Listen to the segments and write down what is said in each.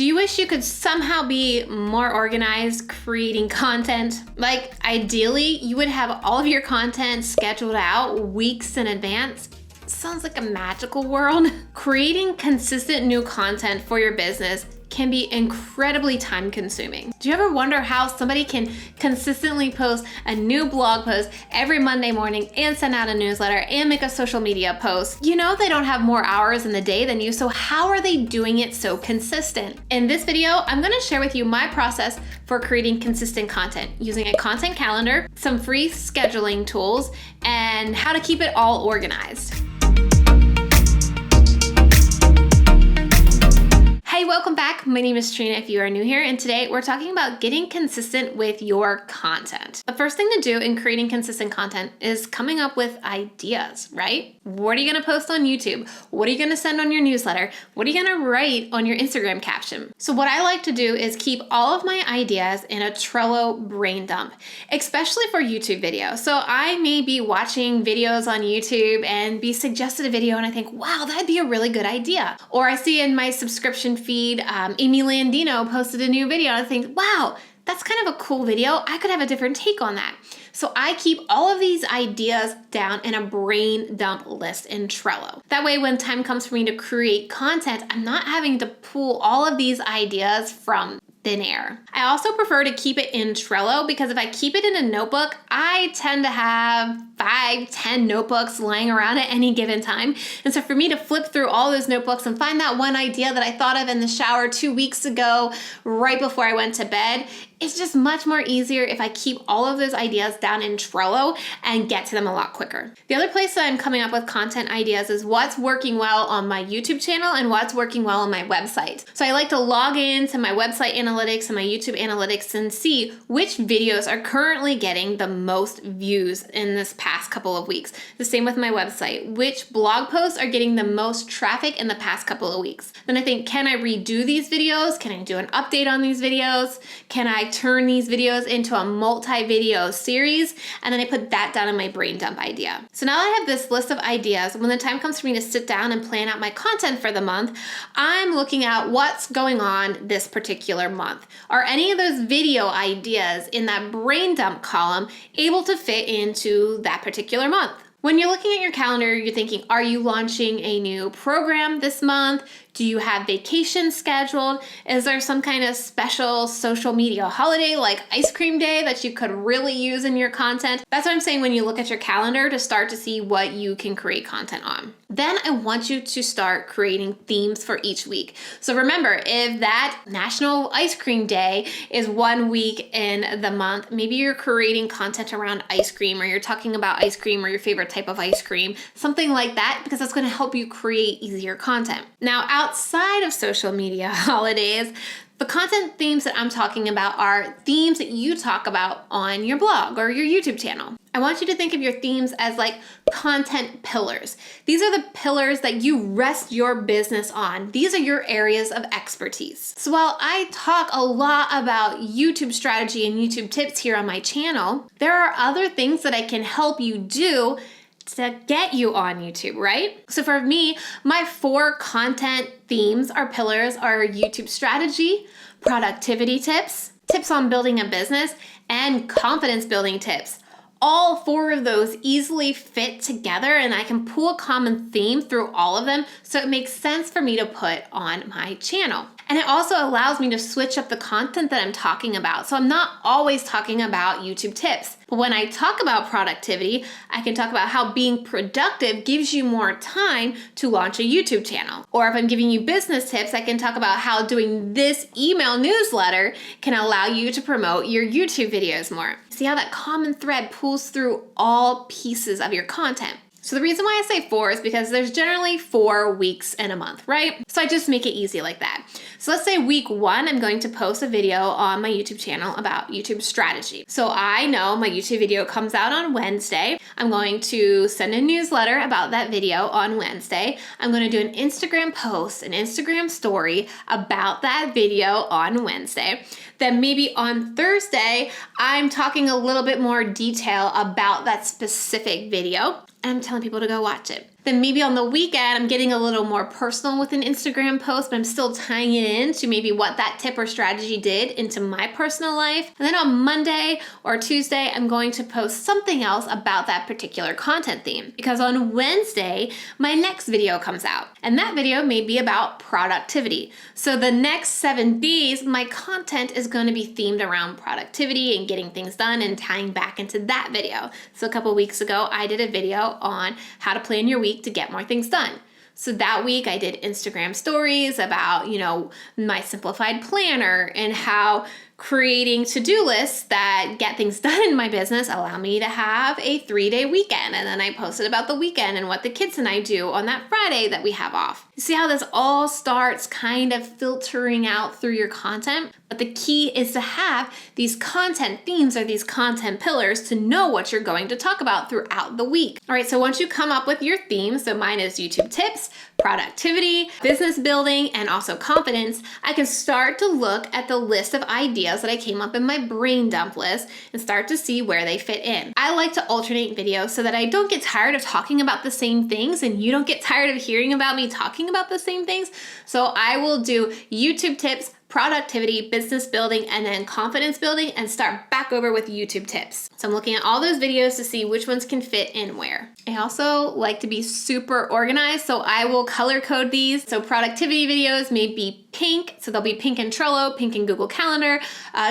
Do you wish you could somehow be more organized creating content? Like, ideally, you would have all of your content scheduled out weeks in advance. Sounds like a magical world. Creating consistent new content for your business can be incredibly time consuming. Do you ever wonder how somebody can consistently post a new blog post every Monday morning and send out a newsletter and make a social media post? You know they don't have more hours in the day than you, so how are they doing it so consistent? In this video, I'm gonna share with you my process for creating consistent content using a content calendar, some free scheduling tools, and how to keep it all organized. Hey, welcome back. My name is Trina if you are new here, and today we're talking about getting consistent with your content. The first thing to do in creating consistent content is coming up with ideas, right? What are you gonna post on YouTube? What are you gonna send on your newsletter? What are you gonna write on your Instagram caption? So what I like to do is keep all of my ideas in a Trello brain dump, especially for YouTube videos. So I may be watching videos on YouTube and be suggested a video and I think, wow, that'd be a really good idea. Or I see in my subscription feed, Amy Landino posted a new video and I think, wow, that's kind of a cool video. I could have a different take on that. So I keep all of these ideas down in a brain dump list in Trello. That way, when time comes for me to create content, I'm not having to pull all of these ideas from thin air. I also prefer to keep it in Trello because if I keep it in a notebook, I tend to have 5-10 notebooks lying around at any given time. And so for me to flip through all those notebooks and find that one idea that I thought of in the shower 2 weeks ago, right before I went to bed, it's just much more easier if I keep all of those ideas down in Trello and get to them a lot quicker. The other place that I'm coming up with content ideas is what's working well on my YouTube channel and what's working well on my website. So I like to log into my website analytics and my YouTube analytics and see which videos are currently getting the most views in this past couple of weeks. The same with my website. Which blog posts are getting the most traffic in the past couple of weeks? Then I think, can I redo these videos? Can I do an update on these videos? Can I turn these videos into a multi-video series? And then I put that down in my brain dump idea. So now I have this list of ideas. When the time comes for me to sit down and plan out my content for the month, I'm looking at what's going on this particular month. Are any of those video ideas in that brain dump column able to fit into that particular month? When you're looking at your calendar, you're thinking, are you launching a new program this month? Do you have vacation scheduled? Is there some kind of special social media holiday like ice cream day that you could really use in your content? That's what I'm saying when you look at your calendar to start to see what you can create content on. Then I want you to start creating themes for each week. So remember, if that National Ice Cream Day is 1 week in the month, maybe you're creating content around ice cream or you're talking about ice cream or your favorite type of ice cream, something like that, because that's going to help you create easier content. Now, outside of social media holidays, the content themes that I'm talking about are themes that you talk about on your blog or your YouTube channel. I want you to think of your themes as like content pillars. These are the pillars that you rest your business on. These are your areas of expertise. So while I talk a lot about YouTube strategy and YouTube tips here on my channel, there are other things that I can help you do to get you on YouTube, right? So for me, my 4 content themes or pillars are YouTube strategy, productivity tips, tips on building a business, and confidence building tips. All 4 of those easily fit together and I can pull a common theme through all of them so it makes sense for me to put on my channel. And it also allows me to switch up the content that I'm talking about. So I'm not always talking about YouTube tips. But when I talk about productivity, I can talk about how being productive gives you more time to launch a YouTube channel. Or if I'm giving you business tips, I can talk about how doing this email newsletter can allow you to promote your YouTube videos more. See how that common thread pulls through all pieces of your content. So the reason why I say 4 is because there's generally 4 weeks in a month, right? So I just make it easy like that. So let's say week 1, I'm going to post a video on my YouTube channel about YouTube strategy. So I know my YouTube video comes out on Wednesday. I'm going to send a newsletter about that video on Wednesday. I'm going to do an Instagram post, an Instagram story about that video on Wednesday. Then maybe on Thursday, I'm talking a little bit more detail about that specific video. And I'm telling people to go watch it. Then maybe on the weekend, I'm getting a little more personal with an Instagram post, but I'm still tying it into maybe what that tip or strategy did into my personal life. And then on Monday or Tuesday, I'm going to post something else about that particular content theme. Because on Wednesday, my next video comes out. And that video may be about productivity. So the next 7 days, my content is going to be themed around productivity and getting things done and tying back into that video. So a couple weeks ago, I did a video on how to plan your week to get more things done. So that week I did Instagram stories about, my simplified planner and how creating to-do lists that get things done in my business allow me to have a 3-day weekend. And then I posted about the weekend and what the kids and I do on that Friday that we have off. You see how this all starts kind of filtering out through your content? But the key is to have these content themes or these content pillars to know what you're going to talk about throughout the week. All right, so once you come up with your themes, so mine is YouTube tips, productivity, business building, and also confidence, I can start to look at the list of ideas that I came up in my brain dump list and start to see where they fit in. I like to alternate videos so that I don't get tired of talking about the same things and you don't get tired of hearing about me talking about the same things. So I will do YouTube tips, productivity, business building, and then confidence building, and start back over with YouTube tips. So I'm looking at all those videos to see which ones can fit in where. I also like to be super organized, so I will color code these. So productivity videos may be pink, so they'll be pink in Trello, pink in Google Calendar,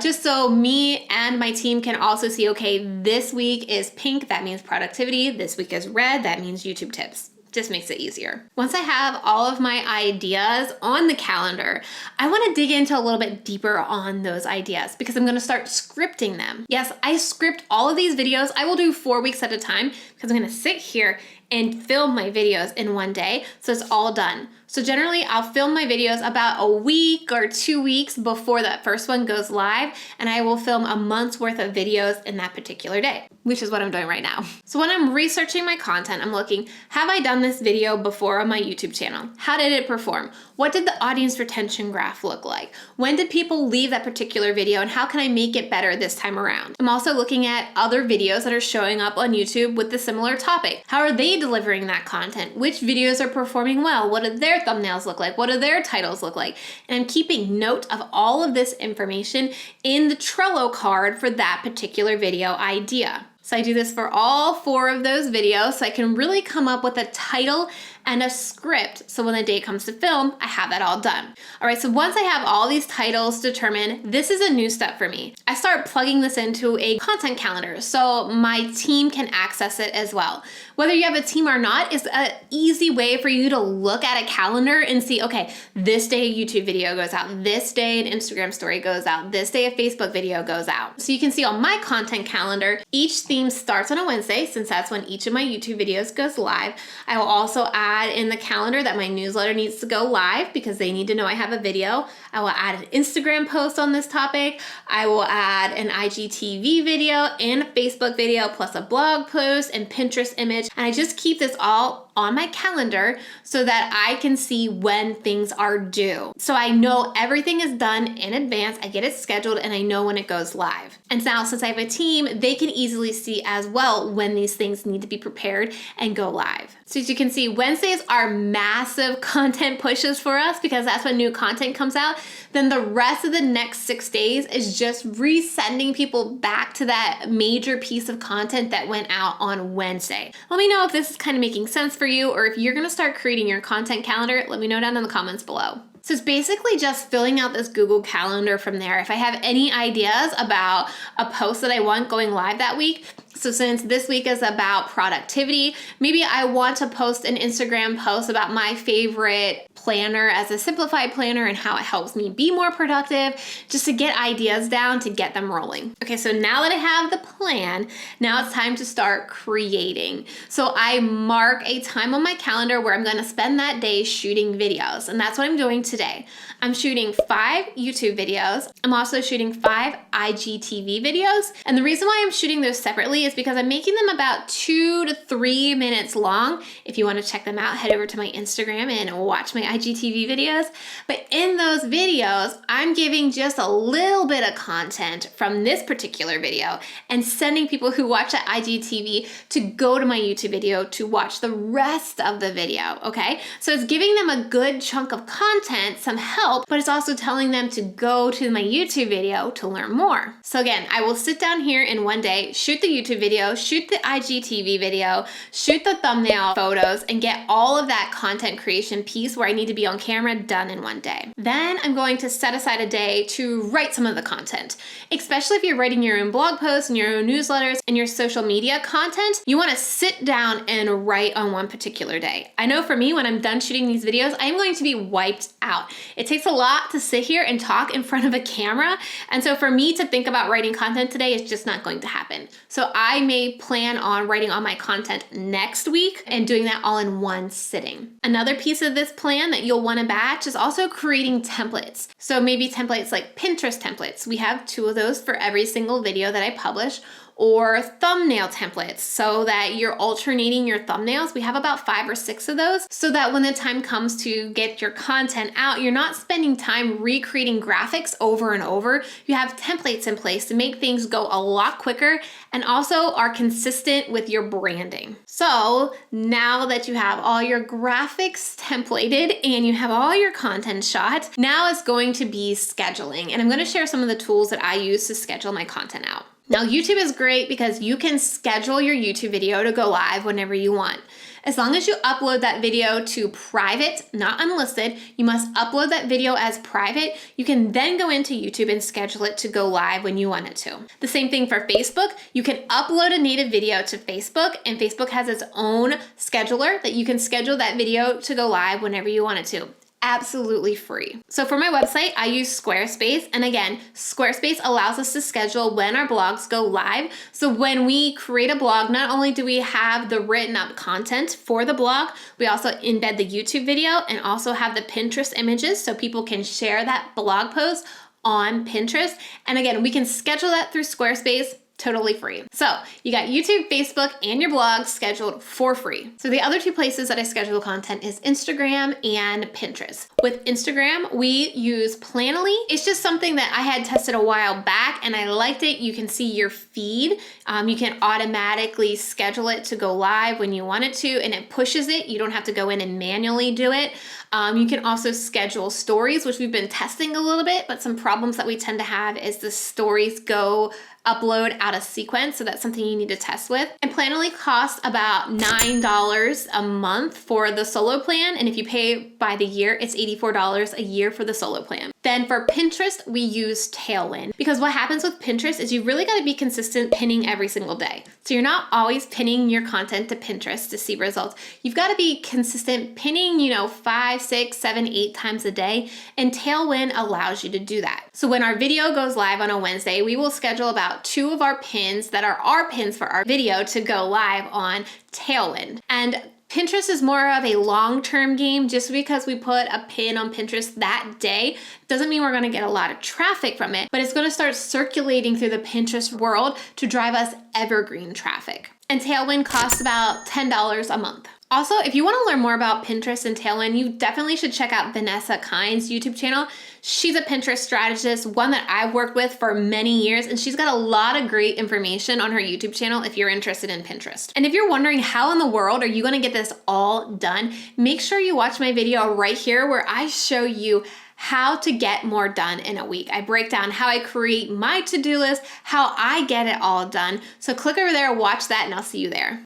just so me and my team can also see, okay, this week is pink, that means productivity. This week is red, that means YouTube tips. Just makes it easier. Once I have all of my ideas on the calendar, I want to dig into a little bit deeper on those ideas because I'm going to start scripting them. Yes, I script all of these videos. I will do 4 weeks at a time because I'm going to sit here and film my videos in one day, so it's all done. So generally, I'll film my videos about a week or 2 weeks before that first one goes live, and I will film a month's worth of videos in that particular day, which is what I'm doing right now. So when I'm researching my content, I'm looking, have I done this video before on my YouTube channel? How did it perform? What did the audience retention graph look like? When did people leave that particular video, and how can I make it better this time around? I'm also looking at other videos that are showing up on YouTube with the similar topic. How are they delivering that content? Which videos are performing well? What do their thumbnails look like? What do their titles look like? And I'm keeping note of all of this information in the Trello card for that particular video idea. So I do this for all 4 of those videos so I can really come up with a title and a script. So when the day comes to film, I have that all done. All right, so once I have all these titles determined, this is a new step for me. I start plugging this into a content calendar so my team can access it as well. Whether you have a team or not is an easy way for you to look at a calendar and see, okay, this day a YouTube video goes out, this day an Instagram story goes out, this day a Facebook video goes out. So you can see on my content calendar, each theme starts on a Wednesday since that's when each of my YouTube videos goes live. I will also add in the calendar that my newsletter needs to go live because they need to know I have a video. I will add an Instagram post on this topic. I will add an IGTV video and a Facebook video plus a blog post and Pinterest image. And I just keep this all on my calendar so that I can see when things are due. So I know everything is done in advance, I get it scheduled, and I know when it goes live. And now since I have a team, they can easily see as well when these things need to be prepared and go live. So as you can see, Wednesdays are massive content pushes for us because that's when new content comes out. Then the rest of the next 6 days is just resending people back to that major piece of content that went out on Wednesday. Let me know if this is kind of making sense for you or if you're gonna start creating your content calendar. Let me know down in the comments below. So it's basically just filling out this Google Calendar from there. If I have any ideas about a post that I want going live that week, so since this week is about productivity, maybe I want to post an Instagram post about my favorite planner as a simplified planner and how it helps me be more productive, just to get ideas down to get them rolling. Okay, so now that I have the plan, now it's time to start creating. So I mark a time on my calendar where I'm gonna spend that day shooting videos, and that's what I'm doing today. I'm shooting 5 YouTube videos. I'm also shooting 5 IGTV videos. And the reason why I'm shooting those separately is because I'm making them about 2 to 3 minutes long. If you want to check them out, head over to my Instagram and watch my IGTV videos. But in those videos, I'm giving just a little bit of content from this particular video and sending people who watch that IGTV to go to my YouTube video to watch the rest of the video, okay? So it's giving them a good chunk of content, some help, but it's also telling them to go to my YouTube video to learn more. So again, I will sit down here in one day, shoot the YouTube video, shoot the IGTV video, shoot the thumbnail photos, and get all of that content creation piece where I need to be on camera done in one day. Then I'm going to set aside a day to write some of the content. Especially if you're writing your own blog posts and your own newsletters and your social media content, you want to sit down and write on one particular day. I know for me, when I'm done shooting these videos, I'm going to be wiped out. It takes a lot to sit here and talk in front of a camera. And so for me to think about writing content today is just not going to happen. So I may plan on writing all my content next week and doing that all in one sitting. Another piece of this plan that you'll want to batch is also creating templates. So maybe templates like Pinterest templates. We have 2 of those for every single video that I publish, or thumbnail templates so that you're alternating your thumbnails. We have about 5 or 6 of those so that when the time comes to get your content out, you're not spending time recreating graphics over and over. You have templates in place to make things go a lot quicker and also are consistent with your branding. So now that you have all your graphics templated and you have all your content shot, now it's going to be scheduling. And I'm going to share some of the tools that I use to schedule my content out. Now, YouTube is great because you can schedule your YouTube video to go live whenever you want. As long as you upload that video to private, not unlisted, you must upload that video as private. You can then go into YouTube and schedule it to go live when you want it to. The same thing for Facebook. You can upload a native video to Facebook, and Facebook has its own scheduler that you can schedule that video to go live whenever you want it to. Absolutely free. So for my website, I use Squarespace. And again, Squarespace allows us to schedule when our blogs go live. So when we create a blog, not only do we have the written up content for the blog, we also embed the YouTube video and also have the Pinterest images so people can share that blog post on Pinterest. And again, we can schedule that through Squarespace totally free. So you got YouTube, Facebook, and your blog scheduled for free. So the other 2 places that I schedule content is Instagram and Pinterest. With Instagram, we use Planoly. It's just something that I had tested a while back and I liked it. You can see your feed. You can automatically schedule it to go live when you want it to, and it pushes it. You don't have to go in and manually do it. You can also schedule stories, which we've been testing a little bit, but some problems that we tend to have is the stories go upload out of sequence, so that's something you need to test with. And Planoly costs about $9 a month for the solo plan, and if you pay by the year, it's $84 a year for the solo plan. Then for Pinterest, we use Tailwind, because what happens with Pinterest is you really got to be consistent pinning every single day. So you're not always pinning your content to Pinterest to see results. You've got to be consistent pinning, 5, 6, 7, 8 times a day, and Tailwind allows you to do that. So when our video goes live on a Wednesday, we will schedule about 2 of our pins that are our pins for our video to go live on Tailwind. And Pinterest is more of a long-term game. Just because we put a pin on Pinterest that day doesn't mean we're going to get a lot of traffic from it, but it's going to start circulating through the Pinterest world to drive us evergreen traffic. And Tailwind costs about $10 a month. Also, if you want to learn more about Pinterest and Tailwind, you definitely should check out Vanessa Kine's YouTube channel. She's a Pinterest strategist, one that I've worked with for many years, and she's got a lot of great information on her YouTube channel if you're interested in Pinterest. And if you're wondering how in the world are you going to get this all done, make sure you watch my video right here where I show you how to get more done in a week. I break down how I create my to-do list, how I get it all done. So click over there, watch that, and I'll see you there.